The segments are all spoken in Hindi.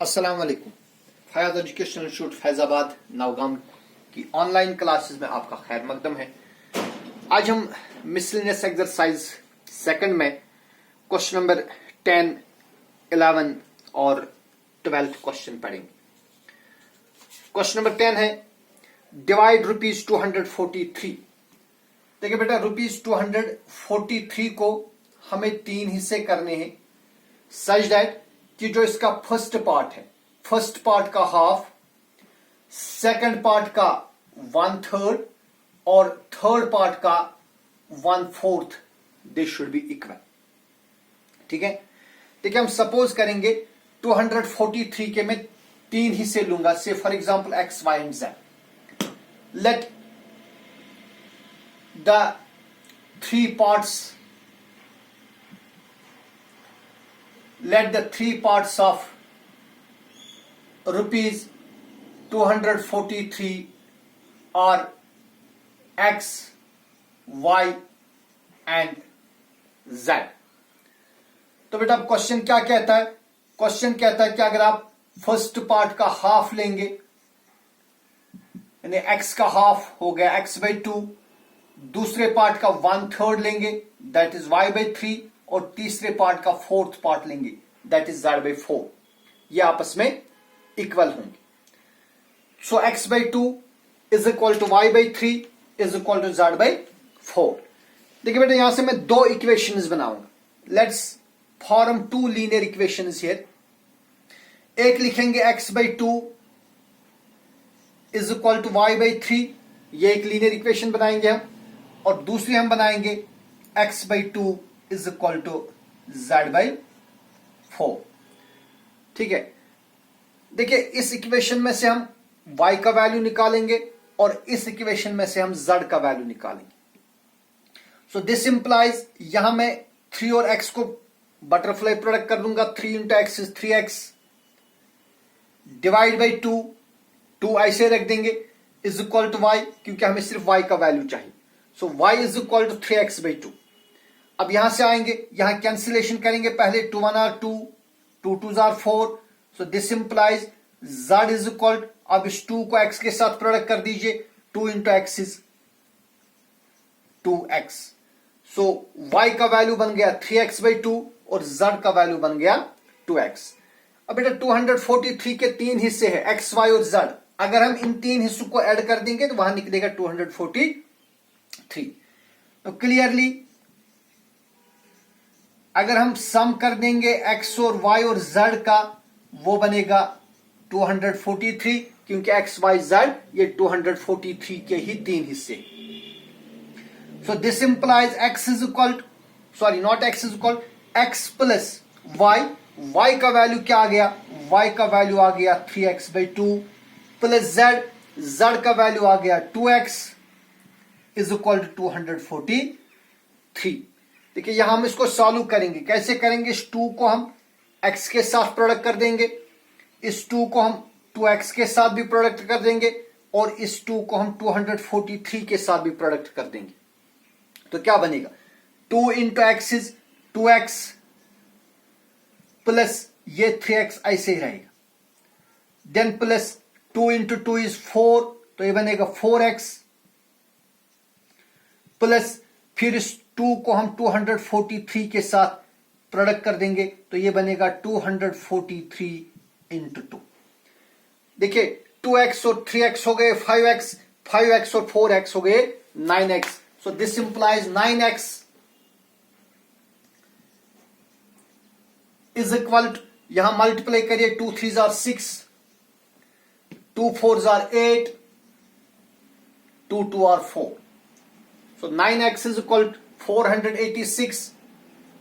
अस्सलाम वालेकुम। फयाज एजुकेशनल इंस्टीट्यूट फैजाबाद नौगाम की ऑनलाइन क्लासेस में आपका खैर मकदम है। आज हम मिसलेनियस एक्सरसाइज सेकंड में क्वेश्चन नंबर 10, 11 और 12 क्वेश्चन पढ़ेंगे। क्वेश्चन नंबर 10 है डिवाइड ₹243। देखिए बेटा, ₹243 को हमें 3 हिस्से करने हैं सच दैट कि जो इसका फर्स्ट पार्ट है, फर्स्ट पार्ट का हाफ, सेकंड पार्ट का 1/3 और थर्ड पार्ट का 1/4 दिस शुड बी इक्वल। ठीक है। देखिए, हम सपोज करेंगे 243 के मैं 3 हिस्से लूंगा, से for example x, y and z। Let the 3 parts, let the 3 parts of ₹243 are x, y and z। तो बेटा अब क्वेश्चन क्या कहता है? क्वेश्चन कहता है कि अगर आप फर्स्ट पार्ट का हाफ लेंगे, यानी x का हाफ हो गया x/2, दूसरे पार्ट का 1/3 लेंगे दैट इज y/3, और तीसरे पार्ट का 4th पार्ट लेंगे दैट इज z/4। ये आपस में इक्वल होंगे। So x/2 is equal to y/3 is equal to z/4। देखिए बेटा, यहां से मैं 2 इक्वेशंस बनाऊंगा। Let's form 2 linear equations here. एक लिखेंगे x/2 is equal to y/3, ये एक लीनियर इक्वेशन बनाएंगे हम, और दूसरी हम बनाएंगे x/2 is equal to z/4। ठीक है। देखिए, इस इक्वेशन में से हम y का वैल्यू निकालेंगे और इस इक्वेशन में से हम z का वैल्यू निकालेंगे। सो दिस इंप्लाइज, यहां मैं 3 और x को बटरफ्लाई प्रोडक्ट कर दूंगा। 3 into x is 3x, divide by 2 ऐसे रख देंगे, इज इक्वल टू y, क्योंकि हमें सिर्फ y का वैल्यू चाहिए। So y is equal to 3x/2। अब यहां से आएंगे, यहां कैंसिलेशन करेंगे। पहले 2 1 are 2, 2 2 are 4। So this implies z is equal, अब इस 2 को x के साथ प्रोडक्ट कर दीजिए। 2 into x is 2x। So y का वैल्यू बन गया 3x/2 और z का वैल्यू बन गया 2x। अब बेटा 243 के 3 हिस्से हैं, x, y और z। अगर हम इन 3 हिस्सों को ऐड कर देंगे तो वहां निकलेगा 243। तो क्लियरली अगर हम सम कर देंगे x और y और z का, वो बनेगा 243, क्योंकि x, y, z ये 243 के ही 3 हिस्से। सो this implies x is equal, sorry not x is equal, x plus y। y का वैल्यू क्या आ गया? y का वैल्यू आ गया 3x/2 प्लस z का वैल्यू आ गया 2x इज इक्वल टू 243। देखिए, यहां हम इसको सॉल्व करेंगे। कैसे करेंगे? इस 2 को हम x के साथ प्रोडक्ट कर देंगे, इस 2 को हम 2x के साथ भी प्रोडक्ट कर देंगे, और इस 2 को हम 243 के साथ भी प्रोडक्ट कर देंगे। तो क्या बनेगा? 2 into x is 2x plus ये 3x ऐसे ही रहेगा, देन प्लस 2 इंटू 2 इज 4, तो ये बनेगा 4x, प्लस फिर इस 2 को हम 243 के साथ प्रोडक्ट कर देंगे, तो ये बनेगा 243 इंटू 2। देखिए, 2x और 3x हो गए 5x, 5x और 4x हो गए 9x। So this implies 9x is equal to, यहां मल्टीप्लाई करिए, 2 3 are 6, 2 4 are 8, 2 2 are 4। So 9x is equal to 486,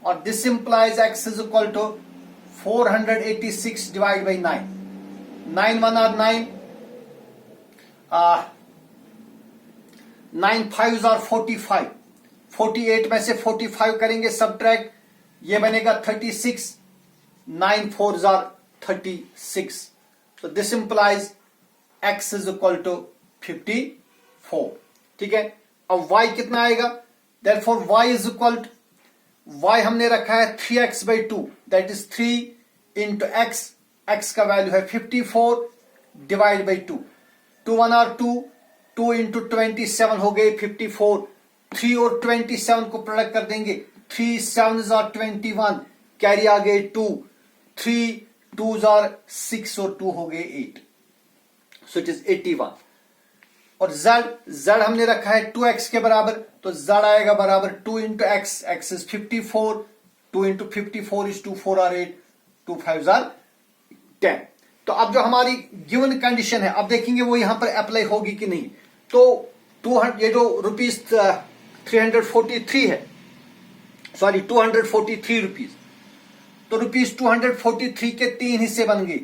और this implies x is equal to 486 divided by 9. 9 1 are 9, 9 5s are 45, 48 में से 45 करेंगे सब्ट्रैक्ट, ये बनेगा 36, 9 4s are 36. So this implies x is equal to 54। ठीक है। अब y कितना आएगा? Therefore y is equal to y हमने रखा है 3x/2 that is 3 into x, x का वैल्यू है 54 डिवाइड बाई 2, 2 1 आर 2, 2 इंटू 27 हो गए 54, 3 और 27 को प्रोडक्ट कर देंगे, 3 7 आर 21, कैरी आ गए 2, 3 2 आर 6 और 2 हो गए 8, सो इट इज 81। और z हमने रखा है 2x के बराबर, तो z आएगा बराबर 2 into x, x is 54, 2 into 54 is 2 4 are 8, 2 5 are 10। तो अब जो हमारी गिवन कंडीशन है, अब देखेंगे वो यहां पर अप्लाई होगी कि नहीं। तो 200, ये जो रुपीज 343 है, सॉरी 243 रुपीज, तो रुपीज 243 के 3 हिस्से बन गए,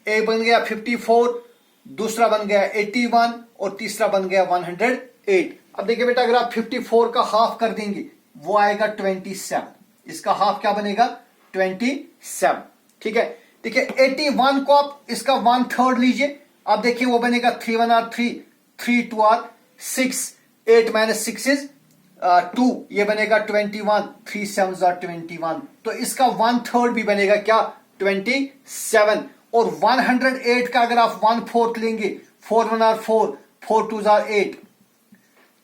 एक बन गया 54, दूसरा बन गया 81 और तीसरा बन गया 108। अब देखिए बेटा, अगर आप 54 का हाफ कर देंगे वो आएगा 27, इसका हाफ क्या बनेगा 27, ठीक है। देखिए 81 को आप इसका 1/3 लीजिए, आप देखिए वो बनेगा 3 1 आर 3, 3 2 आर 6, 8 माइनस 6 इज 2, ये बनेगा 21, 3 7 आर 21, तो इसका 1/3 भी बनेगा क्या 27। और 108 का अगर आप 1/4 लेंगे, 4 1 आर 4, 4 2 आर 8,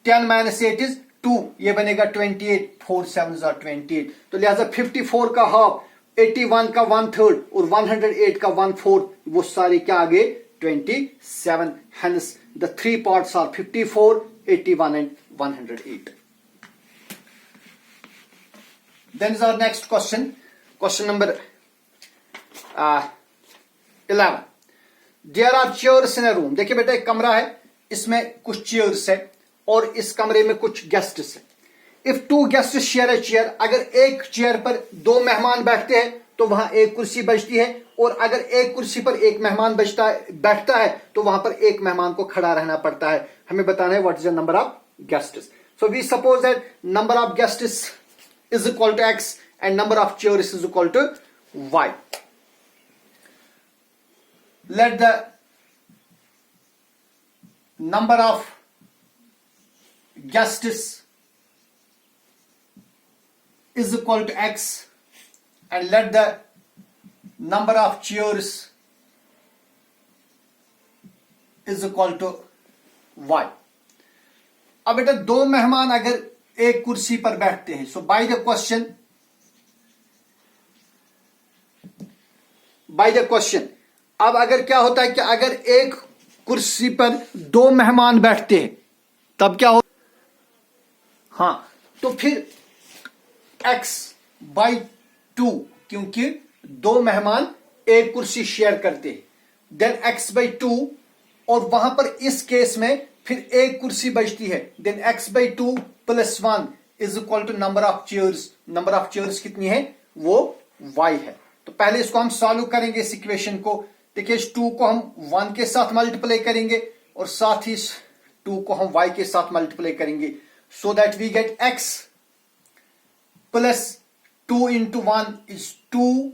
10 माइनस 8 इज 2, ये बनेगा 28, 4 7 आर 28। तो लिहाजा 54 का हाफ, 81 का 1/3 और 108 का 1/4, वो सारे क्या आ गए 27। Hence the 3 parts are 54, 81 and 108। Then is our next question, question number 11. There are chairs in a room. देखिए बेटा, एक कमरा है, इसमें कुछ चेयर्स है और इस कमरे में कुछ गेस्ट्स है। If two guests share a chair, अगर एक चेयर पर 2 मेहमान बैठते हैं तो वहां एक कुर्सी बचती है, और अगर एक कुर्सी पर एक मेहमान बैठता है तो वहां पर एक मेहमान को खड़ा रहना पड़ता है। हमें बताना है what is the number of guests. So we suppose that number of guests is equal to x and number of chairs is equal to y. Let the number of guests is equal to x and let the number of chairs is equal to y. अब बेटा 2 मेहमान अगर एक कुर्सी पर बैठते हैं, सो बाय द क्वेश्चन अब अगर क्या होता है कि अगर एक कुर्सी पर 2 मेहमान बैठते हैं तब क्या हो, हाँ, तो फिर x बाई 2, क्योंकि 2 मेहमान एक कुर्सी शेयर करते हैं, देन x बाई 2, और वहां पर इस केस में फिर एक कुर्सी बचती है, then x by 2 plus 1 is equal to number of chairs. Number of chairs कितनी है, वो y है। तो पहले इसको हम सॉल्व करेंगे इस इक्वेशन को। देखिए इस 2 को हम 1 के साथ मल्टीप्लाई करेंगे और साथ ही इस 2 को हम y के साथ मल्टीप्लाई करेंगे, so that we get x plus 2 into 1 is 2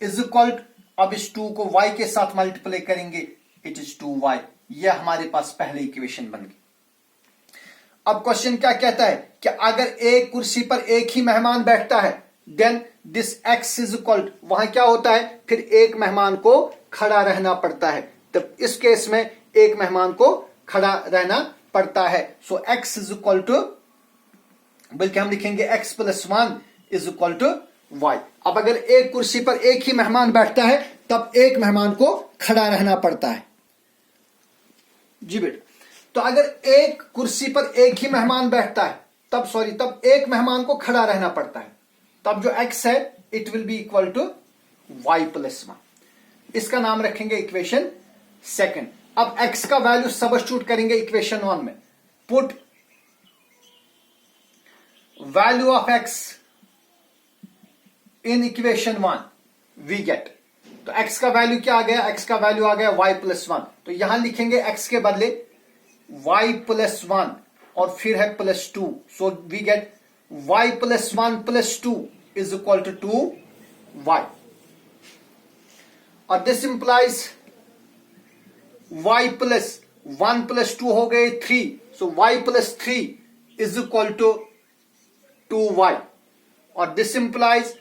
is equal, अब इस 2 को y के साथ मल्टीप्लाई करेंगे, इट इज 2y। यह हमारे पास पहले इक्वेशन बन गई। अब क्वेश्चन क्या कहता है कि अगर एक कुर्सी पर एक ही मेहमान बैठता है, then this x is equal, वहां क्या होता है, फिर एक मेहमान को खड़ा रहना पड़ता है, तब इस केस में एक मेहमान को खड़ा रहना पड़ता है। So x is equal to, बल्कि हम लिखेंगे x plus 1 is equal to y। अब अगर एक कुर्सी पर एक ही मेहमान बैठता है तब एक मेहमान को खड़ा रहना पड़ता है जी बेटा। तो अगर एक कुर्सी पर एक ही मेहमान बैठता है तब एक मेहमान को खड़ा रहना पड़ता है, तब जो x है it will be equal to y plus 1। इसका नाम रखेंगे इक्वेशन सेकंड। अब x का वैल्यू सबस्टिट्यूट करेंगे इक्वेशन 1 में, put value of x in equation 1 we get, तो x का वैल्यू क्या आ गया, x का वैल्यू आ गया y प्लस 1। तो यहां लिखेंगे x के बदले y प्लस 1 और फिर है plus 2, so we get y plus 1 plus 2 is equal to 2y, और this implies y plus 1 plus 2 हो गए 3, so y plus 3 is equal to 2y, और दिस इंप्लाइज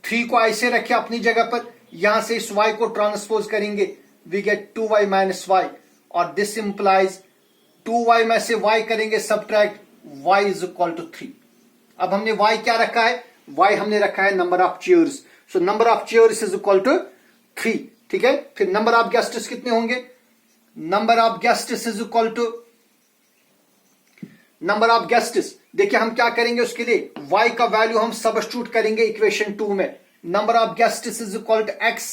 3 को ऐसे रखे अपनी जगह पर, यहां से इस y को ट्रांसपोज करेंगे, we get 2y minus y, और दिस इंप्लाइज 2y में से y करेंगे subtract, y is equal to 3। अब हमने y क्या रखा है, y हमने रखा है number of chairs, so number of chairs is equal to 3। ठीक है, फिर नंबर ऑफ गेस्ट्स कितने होंगे, number of guests is equal to number of guests. देखिए हम क्या करेंगे उसके लिए, y का वैल्यू हम सब्स्टिट्यूट करेंगे इक्वेशन 2 में, number of guests is equal to x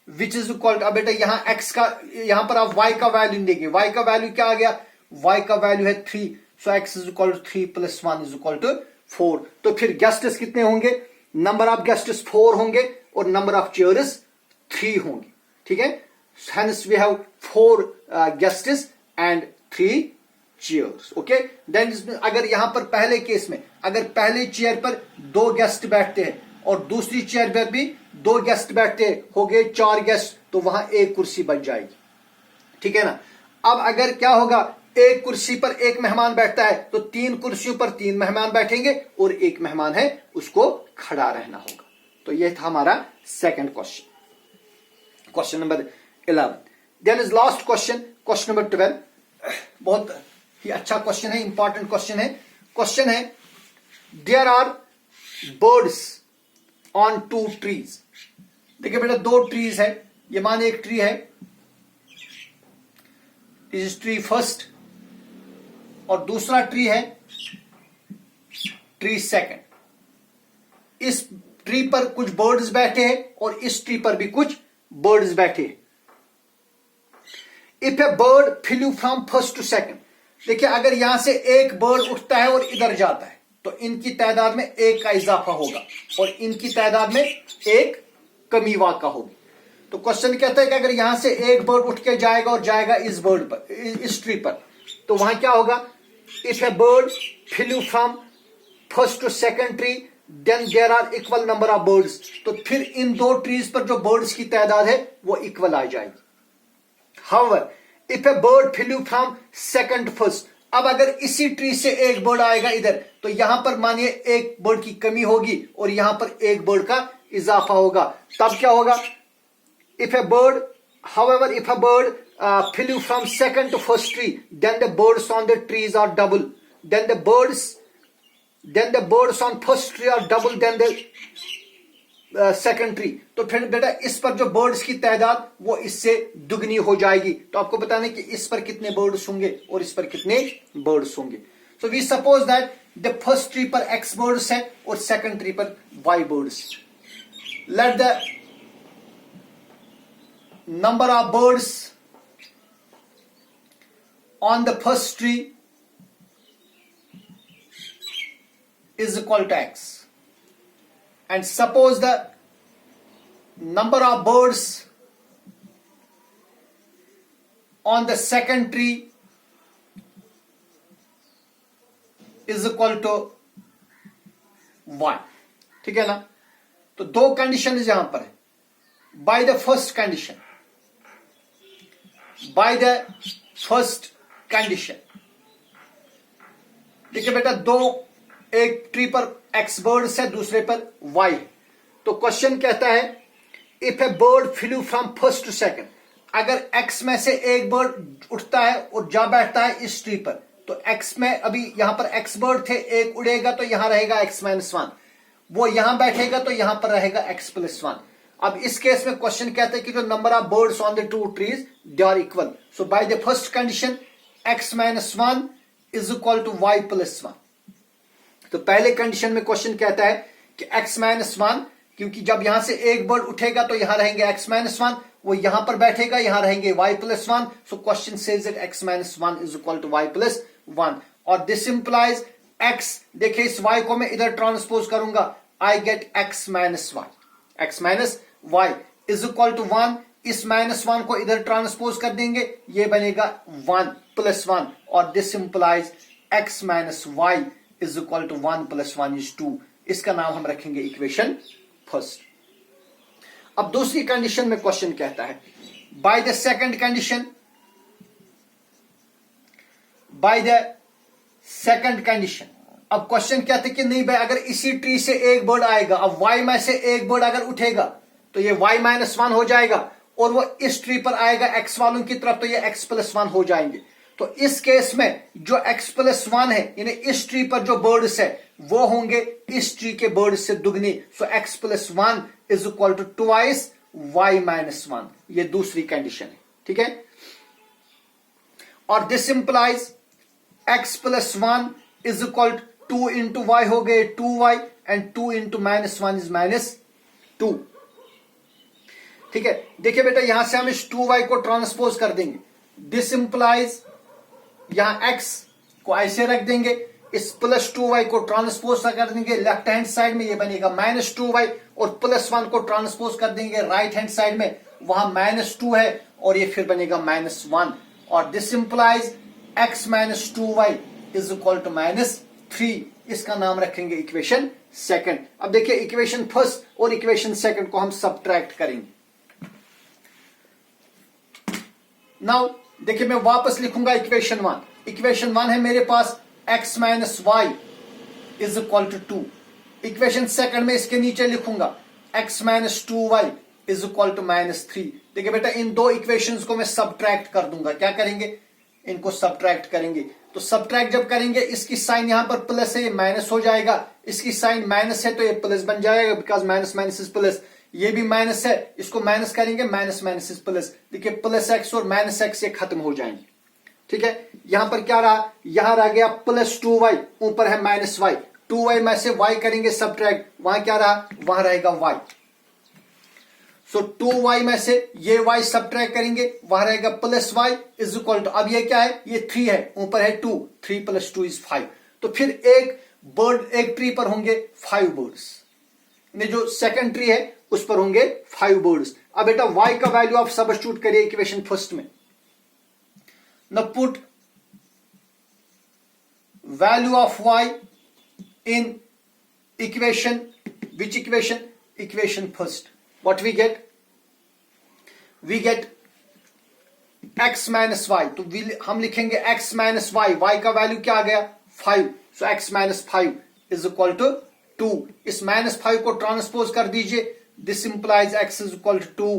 which is equal to, अब बेटा यहां x का, यहां पर आप y का वैल्यू देंगे, y का वैल्यू क्या आ गया, y का वैल्यू है 3, so x is equal to 3 plus 1 is equal to 4। तो फिर गेस्ट्स कितने होंगे, नंबर ऑफ गेस्ट्स 4 होंगे और नंबर ऑफ चेयर्स 3 होंगे। ठीक है, hence we have 4 guests and 3 chairs. Okay, then अगर यहां पर पहले केस में अगर पहले चेयर पर 2 गेस्ट बैठते हैं और दूसरी चेयर पर भी 2 गेस्ट बैठते हैं, हो गए 4 गेस्ट, तो वहां एक कुर्सी बच जाएगी। ठीक है ना, अब अगर क्या होगा, एक कुर्सी पर एक मेहमान बैठता है तो 3 कुर्सियों पर 3 मेहमान बैठेंगे और एक मेहमान है उसको खड़ा रहना होगा। तो यह था हमारा second question, question number 11। Then is last question, question number 12। बहुत ही अच्छा क्वेश्चन है, इंपॉर्टेंट क्वेश्चन है। क्वेश्चन है, there are birds on 2 trees. देखिए बेटा 2 ट्रीज है, ये माने एक ट्री है, इस ट्री फर्स्ट, और दूसरा ट्री है ट्री सेकंड। इस ट्री पर कुछ बर्ड्स बैठे हैं और इस ट्री पर भी कुछ बर्ड्स बैठे हैं। If a bird flew from first to second, देखिए अगर यहां से एक बर्ड उठता है और इधर जाता है तो इनकी तादाद में 1 का इजाफा होगा और इनकी तादाद में 1 कमी वाक़ा होगी। तो क्वेश्चन कहता है कि अगर यहां से एक बर्ड उठ के जाएगा और जाएगा इस बर्ड पर, इस ट्री पर, तो वहां क्या होगा, if a bird flew from first to second tree then there are equal number of birds. तो फिर इन 2 ट्रीज पर जो बर्ड्स की तादाद है वो इक्वल आ जाएगी। However if a bird flew from second first, अब अगर इसी ट्री से एक बर्ड आएगा इधर, तो यहां पर मानिए एक बर्ड की कमी होगी और यहां पर एक बर्ड का इजाफा होगा, तब क्या होगा, if a bird, however if a bird flew from second to first tree then the birds on the trees are double, then the birds on first tree are double than the second tree. तो फिर बेटा इस पर जो बर्ड्स की तादाद वो इससे दुगनी हो जाएगी। तो आपको बताना है कि इस पर कितने बर्ड्स होंगे और इस पर कितने बर्ड्स होंगे। So we suppose that the first tree पर x बर्ड्स है और सेकंड ट्री पर y birds. Let the number of birds on the first tree is equal to x, and suppose the number of birds on the second tree is equal to y। ठीक है ना, तो 2 कंडीशन यहां पर है। Bye the first condition, bye the first condition, देखिए बेटा एक ट्री पर x बर्ड्स है, दूसरे पर y। तो क्वेश्चन कहता है if a bird flew from first to second, अगर x में से एक बर्ड उठता है और जा बैठता है इस ट्री पर, तो x में अभी यहां पर x बर्ड थे, एक उड़ेगा तो यहां रहेगा x माइनस 1, वो यहां बैठेगा तो यहां पर रहेगा x प्लस 1। अब इस केस में क्वेश्चन कहता है कि जो number of birds on the 2 trees they are equal. So by the first condition x minus 1 is equal to y plus 1। तो पहले कंडीशन में क्वेश्चन कहता है कि x माइनस 1, क्योंकि जब यहां से एक बर्ड उठेगा तो यहां रहेंगे x माइनस 1, वो यहां पर बैठेगा, यहां रहेंगे y plus 1। So question says that x minus 1 is equal to y plus 1, और दिस इंप्लाइज x, देखिए इस y को मैं इधर ट्रांसपोज करूंगा, I get x minus y, x minus y is equal to 1। इस माइनस 1 को इधर ट्रांसपोज कर देंगे, ये बनेगा 1 प्लस 1, और this implies x minus y is equal to 1 plus 1 is 2। इसका नाम हम रखेंगे इक्वेशन फर्स्ट। अब दूसरी कंडीशन में क्वेश्चन कहता है by the second condition, by the second condition. अब क्वेश्चन कहते हैं कि नहीं भाई, अगर इसी ट्री से एक बर्ड आएगा, अब y में से एक बर्ड अगर उठेगा तो ये y माइनस वन हो जाएगा और वो इस ट्री पर आएगा x वालों की तरफ, तो ये x प्लस वन हो जाएंगे। तो इस केस में जो x प्लस वन है यानी इस ट्री पर जो बर्ड्स है वो होंगे इस ट्री के बर्ड्स से दुगनी। So x plus one is equal to twice y minus one, ये दूसरी कंडीशन है, ठीक है। और this implies x plus one is equal to 2 into y हो गए 2y and 2 into minus one is minus 2, ठीक है। देखिए बेटा यहां से हम इस 2y को ट्रांसपोज कर देंगे। दिस इंप्लाइज यहां x को ऐसे रख देंगे, इस प्लस 2y को ट्रांसपोज कर देंगे लेफ्ट हैंड साइड में, ये बनेगा माइनस 2y, और प्लस 1 को ट्रांसपोज कर देंगे राइट हैंड साइड में, वहां माइनस 2 है और ये फिर बनेगा माइनस 1। और this implies x minus 2y is equal to minus 3। इसका नाम रखेंगे इक्वेशन सेकंड। अब देखिए इक्वेशन फर्स्ट और इक्वेशन सेकंड को हम सब्ट्रैक्ट करेंगे। नाउ देखिए मैं वापस लिखूंगा इक्वेशन वन। इक्वेशन वन है मेरे पास x minus y is equal to 2। Equation second में इसके नीचे लिखूंगा x minus 2y is equal to minus 3। देखिए बेटा इन दो इक्वेशंस को मैं सब्ट्रैक्ट कर दूंगा। क्या करेंगे, इनको सब्ट्रैक्ट करेंगे। तो सब्ट्रैक्ट जब करेंगे इसकी साइन यहां पर प्लस है, ये माइनस हो जाएगा, इसकी साइन माइनस है तो ये प्लस बन जाएगा because minus minus is plus. ये भी माइनस है, इसको माइनस करेंगे, माइनस माइनस इज प्लस। देखिए प्लस x और माइनस x ये खत्म हो जाएंगे, ठीक है। यहां पर क्या रहा, यहां रह गया प्लस 2y, ऊपर है माइनस y, 2y में से y करेंगे सब्ट्रैक्ट, वहां क्या रहा, वहां रहेगा y। सो 2y में से ये y सब्ट्रैक्ट करेंगे, वहां रहेगा plus y is equal to, अब ये क्या है, ये 3 है, ऊपर है 2, 3 प्लस 2 इज 5। तो फिर एक ट्री पर होंगे 5 बर्ड्स, जो सेकंड ट्री है उस पर होंगे 5 बर्ड्स। अब बेटा y का वैल्यू आप सब्स्टिट्यूट करिए इक्वेशन फर्स्ट में। Now put value of y in equation, which equation? Equation first. What we get? We get x minus y. तो हम लिखेंगे x minus y. y का वैल्यू क्या आ गया 5. So x minus 5 is equal to 2. इस minus 5 को ट्रांसपोज कर दीजिए. This implies x is equal to 2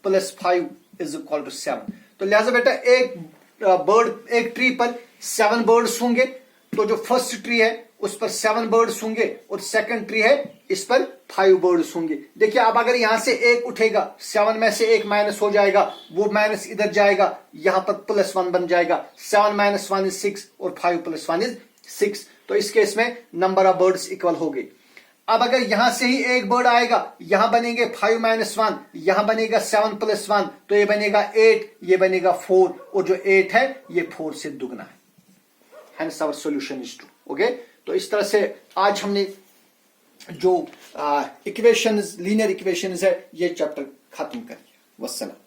plus 5 is equal to 7. तो लिहाजा बेटा एक ट्री पर 7 बर्ड्स होंगे। तो जो फर्स्ट ट्री है उस पर 7 बर्ड्स होंगे और सेकंड ट्री है इस पर 5 बर्ड्स होंगे। देखिए अब अगर यहां से एक उठेगा, 7 में से एक माइनस हो जाएगा, वो माइनस इधर जाएगा, यहां पर प्लस 1 बन जाएगा। 7 माइनस 1 इज 6 और 5 प्लस 1 इज 6। तो इस केस में नंबर ऑफ बर्ड्स इक्वल हो गए। अब अगर यहां से ही एक बर्ड आएगा, यहां बनेंगे 5 माइनस 1, यहां बनेगा 7 प्लस 1, तो ये बनेगा 8, ये बनेगा 4, और जो 8 है ये 4 से दुगना है। Hence our solution is 2. Okay, तो इस तरह से आज हमने जो इक्वेशंस, लीनियर इक्वेशंस है, ये चैप्टर खत्म कर दिया। वस्सलाम।